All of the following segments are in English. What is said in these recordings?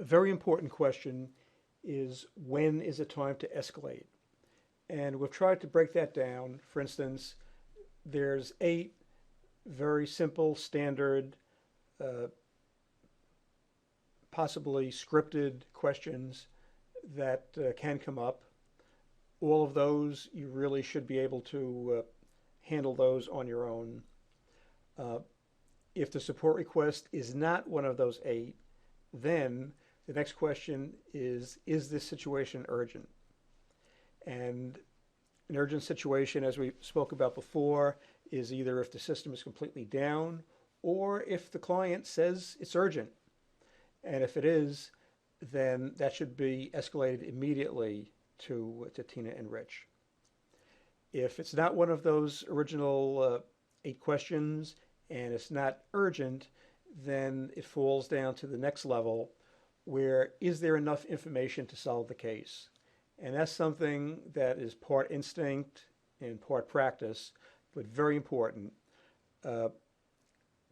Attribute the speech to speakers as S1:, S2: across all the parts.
S1: A very important question is when is it time to escalate? And we've tried to break that down. For instance, there's 8 very simple, standard, uh, possibly scripted questions that can come up. All of those, you really should be able to handle those on your own. Uh, if the support request is not one of those 8, then the next question is this situation urgent? And an urgent situation, as we spoke about before, is either if the system is completely down or if the client says it's urgent. And if it is, then that should be escalated immediately to Tina and Rich. If it's not one of those original 8 questions and it's not urgent, then it falls down to the next level where is there enough information to solve the case? And that's something that is part instinct and part practice, but very important. Uh,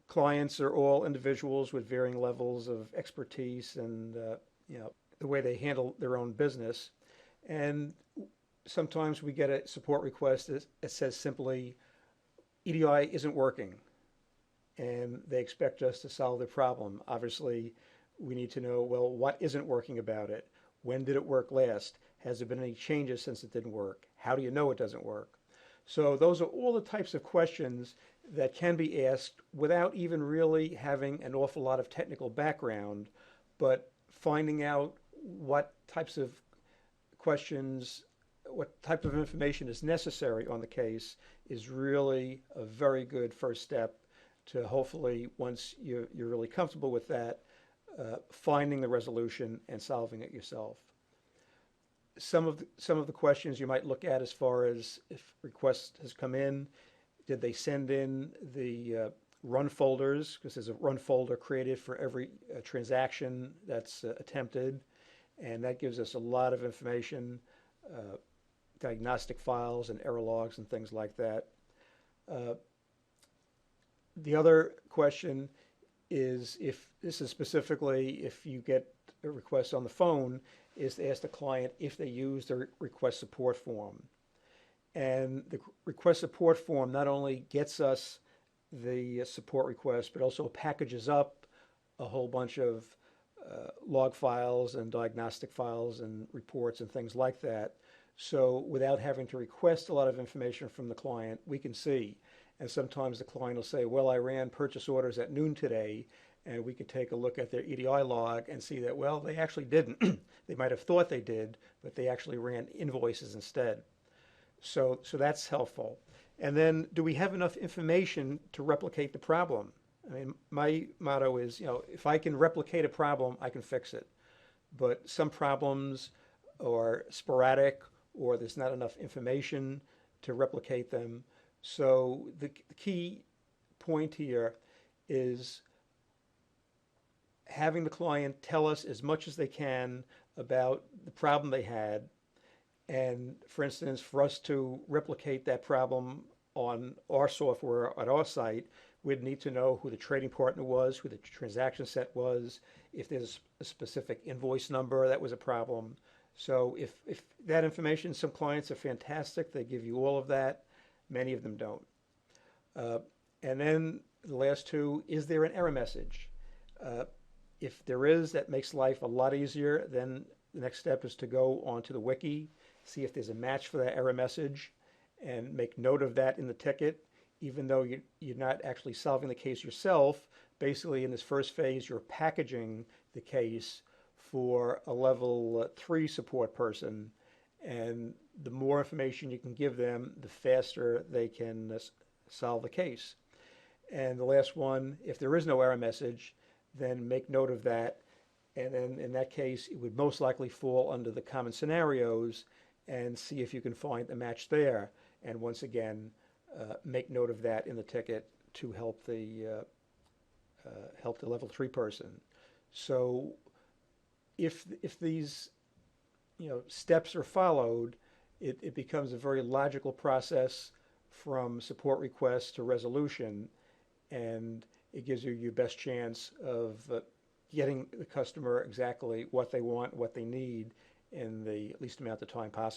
S1: Clients are all individuals with varying levels of expertise and the way they handle their own business. And sometimes we get a support request that says simply, EDI isn't working, and they expect us to solve the problem. Obviously, we need to know, well, what isn't working about it? When did it work last? Has there been any changes since it didn't work? How do you know it doesn't work? So those are all the types of questions that can be asked without even really having an awful lot of technical background, but finding out what types of questions, what type of information is necessary on the case is really a very good first step to hopefully, once you're really comfortable with that, finding the resolution and solving it yourself. Some of the questions you might look at as far as if request has come in, did they send in the run folders? Because there's a run folder created for every transaction that's attempted, and that gives us a lot of information, uh, diagnostic files and error logs and things like that. Uh, the other question is, if this is specifically if you get a request on the phone, is to ask the client if they use the request support form. And the request support form not only gets us the support request, but also packages up a whole bunch of log files and diagnostic files and reports and things like that. So without having to request a lot of information from the client, we can see. And sometimes the client will say, well, I ran purchase orders at noon today, and we could take a look at their EDI log and see that, well, they actually didn't. They might have thought they did, but they actually ran invoices instead. So that's helpful. And then, do we have enough information to replicate the problem? I mean, my motto is, if I can replicate a problem, I can fix it. But some problems are sporadic, or there's not enough information to replicate them. So the key point here is having the client tell us as much as they can about the problem they had. And for instance, for us to replicate that problem on our software at our site, we'd need to know who the trading partner was, who the transaction set was, if there's a specific invoice number that was a problem. So if that information, some clients are fantastic, they give you all of that. Many of them don't. Uh, and then the last two, is there an error message? Uh, if there is, that makes life a lot easier. Then the next step is to go onto the wiki, see if there's a match for that error message, and make note of that in the ticket. Even though you're not actually solving the case yourself, basically in this first phase, you're packaging the case for a level 3 support person. And the more information you can give them, the faster they can solve the case. And the last one, if there is no error message, then make note of that. And then in that case, it would most likely fall under the common scenarios, and see if you can find a match there. And once again, make note of that in the ticket to help the level 3 person. So if these steps are followed, it becomes a very logical process from support request to resolution, and it gives you your best chance of getting the customer exactly what they want, what they need in the least amount of time possible.